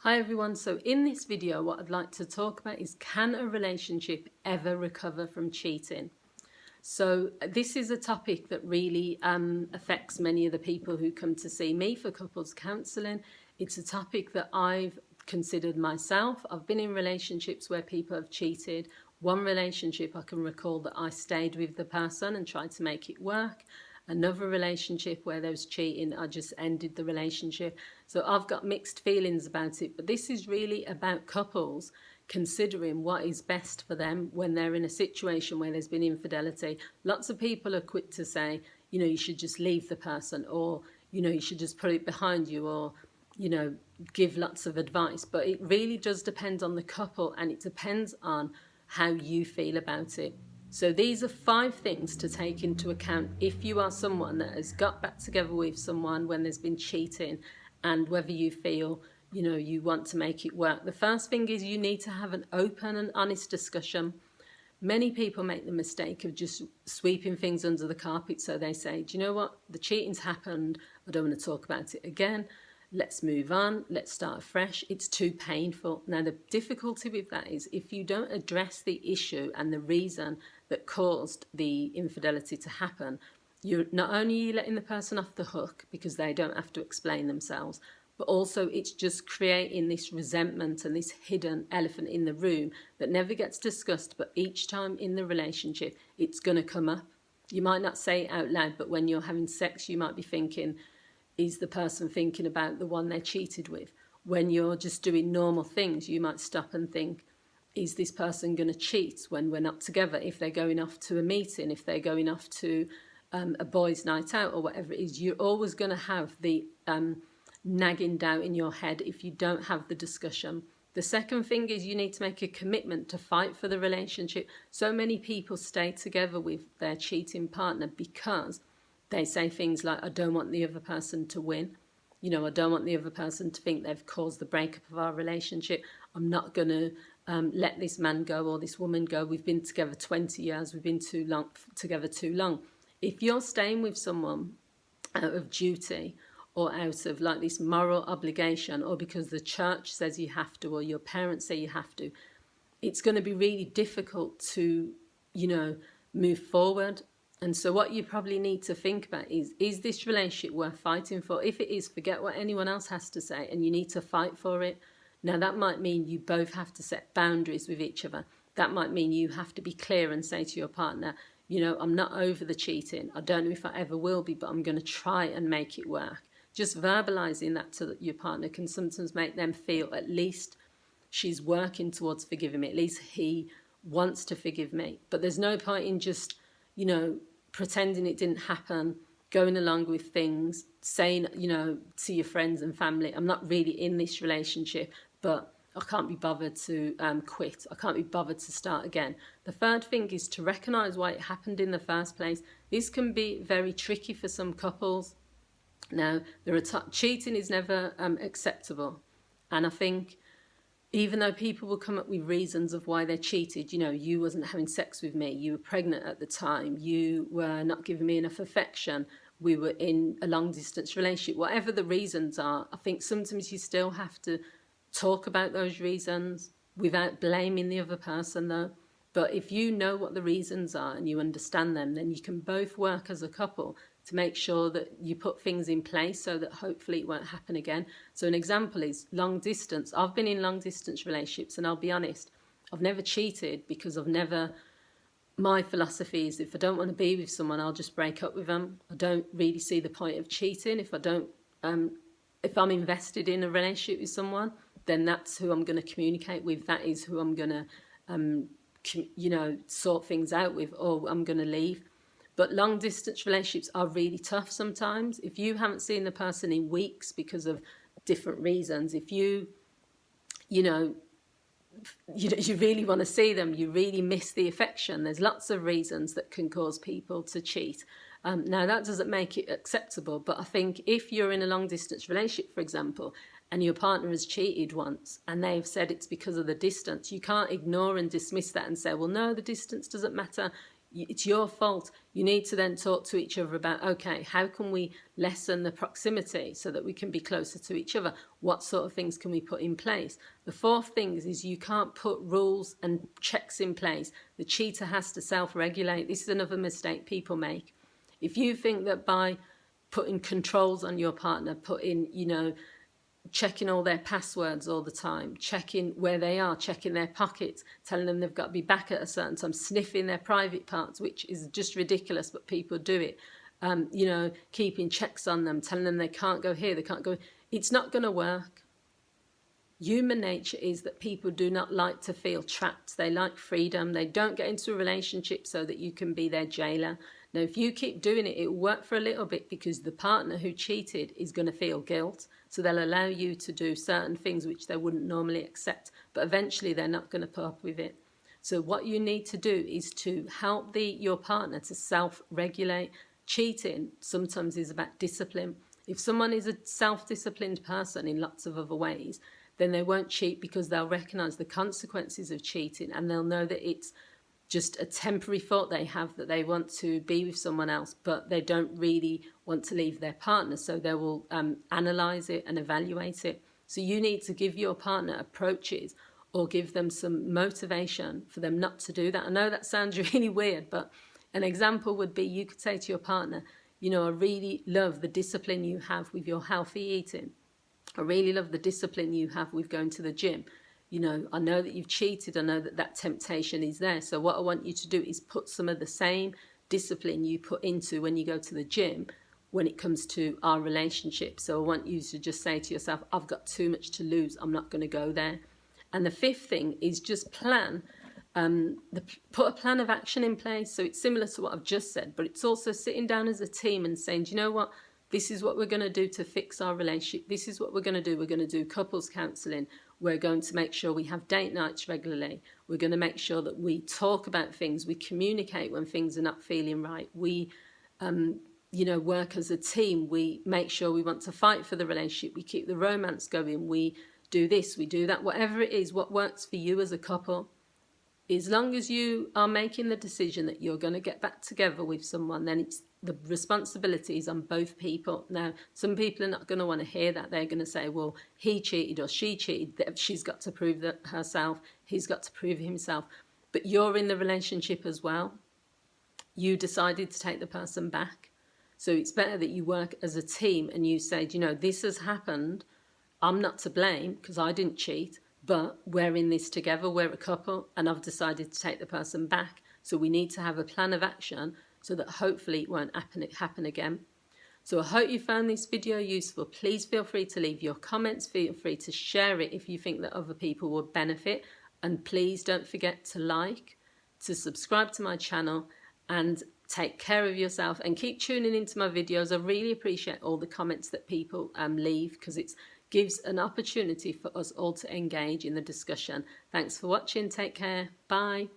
Hi everyone, so in this video what I'd like to talk about is, can a relationship ever recover from cheating? So this is a topic that really affects many of the people who come to see me for couples counselling. It's a topic that I've considered myself. I've been in relationships where people have cheated. One relationship I can recall that I stayed with the person and tried to make it work. Another relationship where there was cheating, I just ended the relationship. So I've got mixed feelings about it, but this is really about couples considering what is best for them when they're in a situation where there's been infidelity. Lots of people are quick to say, you should just leave the person, or, you should just put it behind you, or, give lots of advice. But it really does depend on the couple, and it depends on how you feel about it. So these are 5 things to take into account if you are someone that has got back together with someone when there's been cheating, and whether you feel, you want to make it work. The first thing is you need to have an open and honest discussion. Many people make the mistake of just sweeping things under the carpet. So they say, do you know what? The cheating's happened. I don't want to talk about it again. Let's move on. Let's start afresh. It's too painful. Now, the difficulty with that is if you don't address the issue and the reason that caused the infidelity to happen, you're not only letting the person off the hook because they don't have to explain themselves, but also it's just creating this resentment and this hidden elephant in the room that never gets discussed, but each time in the relationship, it's going to come up. You might not say it out loud, but when you're having sex, you might be thinking, is the person thinking about the one they cheated with? When you're just doing normal things, you might stop and think, is this person going to cheat when we're not together? If they're going off to a meeting, if they're going off to a boys' night out or whatever it is, you're always going to have the nagging doubt in your head if you don't have the discussion. The second thing is you need to make a commitment to fight for the relationship. So many people stay together with their cheating partner because they say things like, I don't want the other person to win. I don't want the other person to think they've caused the breakup of our relationship. I'm not going to let this man go or this woman go. We've been together 20 years. We've been together too long. If you're staying with someone out of duty or out of like this moral obligation, or because the church says you have to, or your parents say you have to, it's going to be really difficult to, move forward. And so what you probably need to think about is this relationship worth fighting for? If it is, forget what anyone else has to say and you need to fight for it. Now, that might mean you both have to set boundaries with each other. That might mean you have to be clear and say to your partner, I'm not over the cheating. I don't know if I ever will be, but I'm going to try and make it work. Just verbalising that to your partner can sometimes make them feel at least she's working towards forgiving me. At least he wants to forgive me. But there's no point in just, pretending it didn't happen, going along with things, saying, to your friends and family, I'm not really in this relationship, but I can't be bothered to quit. I can't be bothered to start again. The third thing is to recognise why it happened in the first place. This can be very tricky for some couples. Now, cheating is never acceptable. And I think even though people will come up with reasons of why they cheated, you wasn't having sex with me, you were pregnant at the time, you were not giving me enough affection, we were in a long distance relationship, whatever the reasons are, I think sometimes you still have to talk about those reasons without blaming the other person though. But if you know what the reasons are and you understand them, then you can both work as a couple to make sure that you put things in place so that hopefully it won't happen again. So an example is long distance. I've been in long distance relationships, and I'll be honest, I've never cheated because my philosophy is if I don't want to be with someone, I'll just break up with them. I don't really see the point of cheating. If I'm invested in a relationship with someone, then that's who I'm going to communicate with. That is who I'm going to sort things out with, or I'm going to leave. But long distance relationships are really tough sometimes. If you haven't seen the person in weeks because of different reasons, if you really want to see them, you really miss the affection, there's lots of reasons that can cause people to cheat. Now, that doesn't make it acceptable, but I think if you're in a long distance relationship, for example, and your partner has cheated once and they've said it's because of the distance, you can't ignore and dismiss that and say, well, no, the distance doesn't matter. It's your fault. You need to then talk to each other about, okay, how can we lessen the proximity so that we can be closer to each other? What sort of things can we put in place? The fourth thing is you can't put rules and checks in place. The cheater has to self-regulate. This is another mistake people make. If you think that by putting controls on your partner, putting, checking all their passwords all the time, checking where they are, checking their pockets, telling them they've got to be back at a certain time, sniffing their private parts, which is just ridiculous, but people do it. Keeping checks on them, telling them they can't go here, they can't go. It's not going to work. Human nature is that people do not like to feel trapped. They like freedom. They don't get into a relationship so that you can be their jailer. Now, if you keep doing it, it will work for a little bit because the partner who cheated is going to feel guilt. So they'll allow you to do certain things which they wouldn't normally accept. But eventually they're not going to put up with it. So what you need to do is to help your partner to self-regulate. Cheating sometimes is about discipline. If someone is a self-disciplined person in lots of other ways, then they won't cheat because they'll recognise the consequences of cheating and they'll know that it's just a temporary thought they have that they want to be with someone else, but they don't really want to leave their partner. So they will analyse it and evaluate it. So you need to give your partner approaches or give them some motivation for them not to do that. I know that sounds really weird, but an example would be you could say to your partner, I really love the discipline you have with your healthy eating. I really love the discipline you have with going to the gym. I know that you've cheated. I know that temptation is there. So what I want you to do is put some of the same discipline you put into when you go to the gym when it comes to our relationship. So I want you to just say to yourself, I've got too much to lose. I'm not going to go there. And the fifth thing is just plan. Put a plan of action in place. So it's similar to what I've just said, but it's also sitting down as a team and saying, do you know what? This is what we're going to do to fix our relationship. This is what we're going to do. We're going to do couples counselling. We're going to make sure we have date nights regularly. We're going to make sure that we talk about things. We communicate when things are not feeling right. We, work as a team. We make sure we want to fight for the relationship. We keep the romance going. We do this, we do that. Whatever it is, what works for you as a couple. As long as you are making the decision that you're going to get back together with someone, then the responsibility is on both people. Now, some people are not going to want to hear that. They're going to say, well, he cheated or she cheated. She's got to prove that herself. He's got to prove himself. But you're in the relationship as well. You decided to take the person back. So it's better that you work as a team and you say, this has happened. I'm not to blame because I didn't cheat. But we're in this together, we're a couple, and I've decided to take the person back. So we need to have a plan of action so that hopefully it won't happen again. So I hope you found this video useful. Please feel free to leave your comments, feel free to share it if you think that other people would benefit. And please don't forget to subscribe to my channel and take care of yourself and keep tuning into my videos. I really appreciate all the comments that people leave because it gives an opportunity for us all to engage in the discussion. Thanks for watching. Take care. Bye.